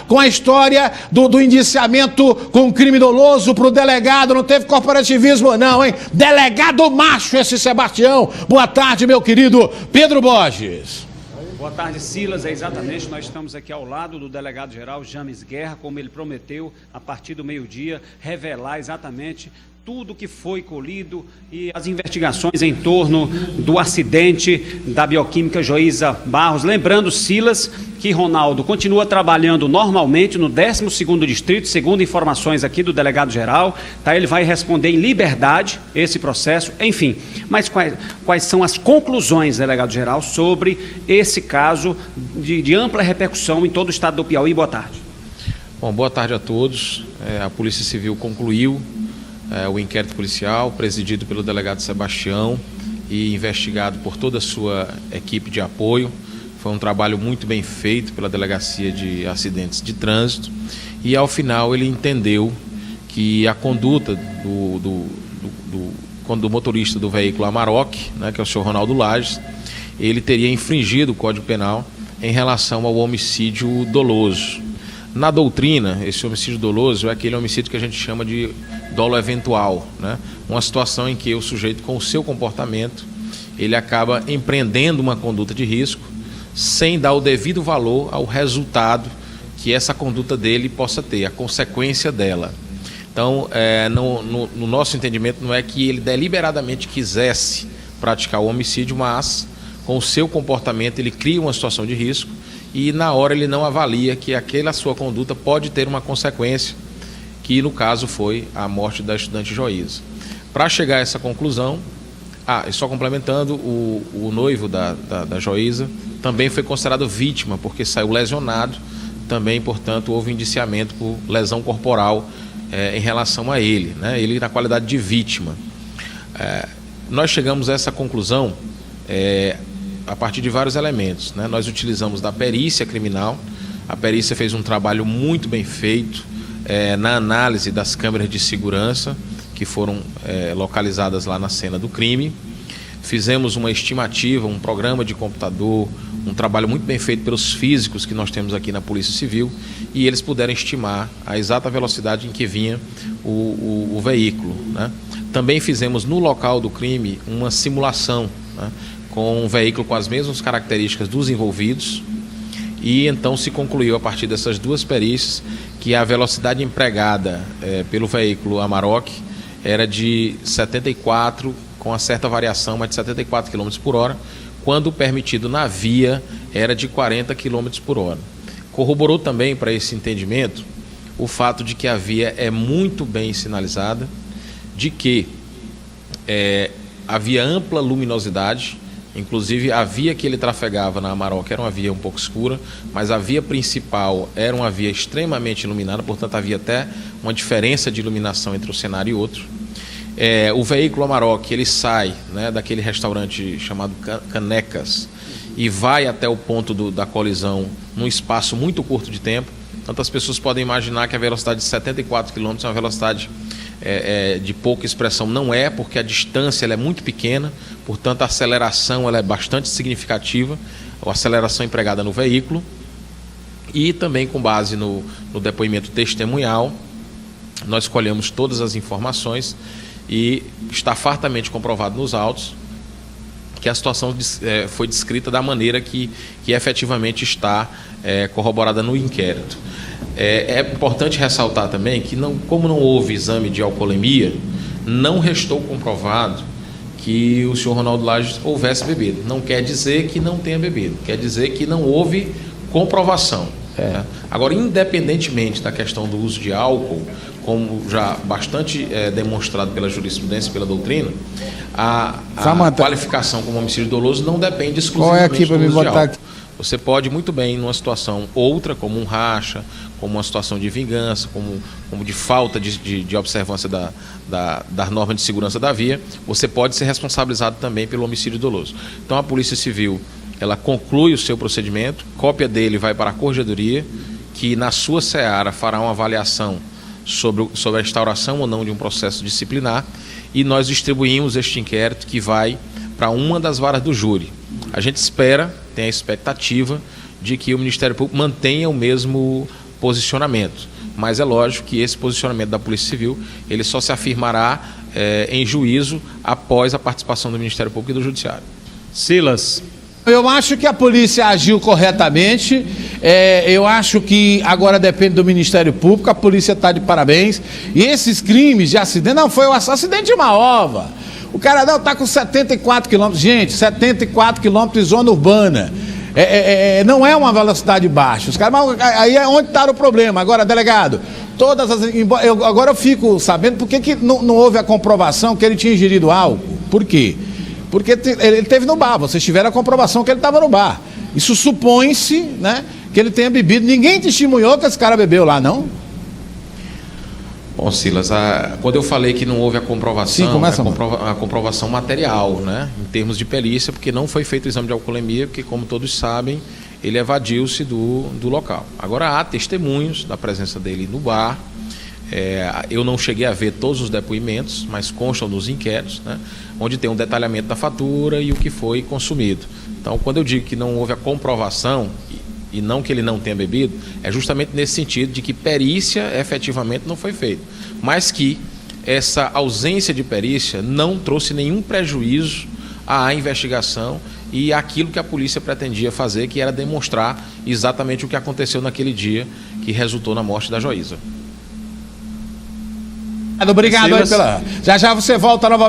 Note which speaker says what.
Speaker 1: com a história do indiciamento com crime doloso para o delegado, não teve corporativismo não, hein? Delegado macho esse Sebastião. Boa tarde, meu querido Pedro Borges.
Speaker 2: Boa tarde, Silas. Exatamente, nós estamos aqui ao lado do delegado-geral James Guerra, como ele prometeu, a partir do meio-dia, revelar exatamente tudo que foi colhido e as investigações em torno do acidente da bioquímica Joísa Barros. Lembrando, Silas, que Ronaldo continua trabalhando normalmente no 12º Distrito, segundo informações aqui do delegado-geral, tá? Ele vai responder em liberdade esse processo, enfim. Mas quais são as conclusões, delegado-geral, sobre esse caso de ampla repercussão em todo o estado do Piauí? Boa tarde.
Speaker 3: Bom, boa tarde a todos. A Polícia Civil concluiu o inquérito policial, presidido pelo delegado Sebastião e investigado por toda a sua equipe de apoio. Foi um trabalho muito bem feito pela Delegacia de Acidentes de Trânsito e, ao final, ele entendeu que a conduta do motorista do veículo Amarok, né, que é o senhor Ronaldo Lages, ele teria infringido o Código Penal em relação ao homicídio doloso. Na doutrina, esse homicídio doloso é aquele homicídio que a gente chama de dolo eventual, né? Uma situação em que o sujeito, com o seu comportamento, ele acaba empreendendo uma conduta de risco sem dar o devido valor ao resultado que essa conduta dele possa ter, a consequência dela. Então, no nosso entendimento, não é que ele deliberadamente quisesse praticar o homicídio, mas com o seu comportamento ele cria uma situação de risco e na hora ele não avalia que aquela sua conduta pode ter uma consequência, que no caso foi a morte da estudante Joísa. Para chegar a essa conclusão, e só complementando, o noivo da Joísa também foi considerado vítima, porque saiu lesionado, também, portanto, houve indiciamento por lesão corporal em relação a ele, né? Ele na qualidade de vítima. Nós chegamos a essa conclusão a partir de vários elementos, né? Nós utilizamos da perícia criminal. A perícia fez um trabalho muito bem feito na análise das câmeras de segurança que foram localizadas lá na cena do crime. Fizemos uma estimativa, um programa de computador, um trabalho muito bem feito pelos físicos que nós temos aqui na Polícia Civil, e eles puderam estimar a exata velocidade em que vinha o veículo, né? Também fizemos no local do crime uma simulação, né, com um veículo com as mesmas características dos envolvidos, e então se concluiu a partir dessas duas perícias que a velocidade empregada pelo veículo Amarok era de 74, com uma certa variação, mas de 74 km por hora, quando o permitido na via era de 40 km por hora. Corroborou também para esse entendimento o fato de que a via é muito bem sinalizada, de que havia ampla luminosidade. Inclusive, a via que ele trafegava na Amarok era uma via um pouco escura, mas a via principal era uma via extremamente iluminada, portanto havia até uma diferença de iluminação entre um cenário e outro. O veículo Amarok, ele sai, né, daquele restaurante chamado Canecas e vai até o ponto da colisão num espaço muito curto de tempo. Tanto as pessoas podem imaginar que a velocidade de 74 km é uma velocidade de pouca expressão. Não é, porque a distância ela é muito pequena, portanto a aceleração ela é bastante significativa, a aceleração empregada no veículo. E também com base no depoimento testemunhal, nós colhemos todas as informações e está fartamente comprovado nos autos que a situação foi descrita da maneira que efetivamente está corroborada no inquérito. É importante ressaltar também que, como não houve exame de alcoolemia, não restou comprovado que o senhor Ronaldo Lages houvesse bebido. Não quer dizer que não tenha bebido, quer dizer que não houve comprovação. Agora, independentemente da questão do uso de álcool, como já bastante demonstrado pela jurisprudência e pela doutrina, a qualificação como homicídio doloso não depende exclusivamente do uso de álcool. Você pode muito bem, numa situação outra, como um racha, como uma situação de vingança, como de falta de observância das normas de segurança da via, você pode ser responsabilizado também pelo homicídio doloso. Então a Polícia Civil, ela conclui o seu procedimento, cópia dele vai para a Corregedoria, que na sua seara fará uma avaliação sobre a instauração ou não de um processo disciplinar, e nós distribuímos este inquérito que vai para uma das varas do júri. A gente tem a expectativa de que o Ministério Público mantenha o mesmo posicionamento. Mas é lógico que esse posicionamento da Polícia Civil ele só se afirmará em juízo após a participação do Ministério Público e do Judiciário.
Speaker 2: Silas.
Speaker 1: Eu acho que a polícia agiu corretamente, eu acho que agora depende do Ministério Público, a polícia está de parabéns. E esses crimes de acidente, não foi um acidente de uma ova. O cara não está com 74 quilômetros, gente, 74 quilômetros de zona urbana. Não é uma velocidade baixa. Os caras, aí é onde está o problema. Agora, delegado, agora eu fico sabendo por que não houve a comprovação que ele tinha ingerido álcool. Por quê? Porque ele esteve no bar, vocês tiveram a comprovação que ele estava no bar. Isso supõe-se, né, que ele tenha bebido. Ninguém testemunhou que esse cara bebeu lá, não?
Speaker 3: Bom, Silas, quando eu falei que não houve a comprovação,
Speaker 1: sim, começa,
Speaker 3: a comprovação material, né, em termos de perícia, porque não foi feito o exame de alcoolemia, porque, como todos sabem, ele evadiu-se do local. Agora, há testemunhos da presença dele no bar. Eu não cheguei a ver todos os depoimentos, mas constam nos inquéritos, né, onde tem um detalhamento da fatura e o que foi consumido. Então, quando eu digo que não houve a comprovação, e não que ele não tenha bebido, é justamente nesse sentido de que perícia efetivamente não foi feita, mas que essa ausência de perícia não trouxe nenhum prejuízo à investigação e àquilo que a polícia pretendia fazer, que era demonstrar exatamente o que aconteceu naquele dia que resultou na morte da Joísa.
Speaker 1: Obrigado aí pela... Já você volta novamente.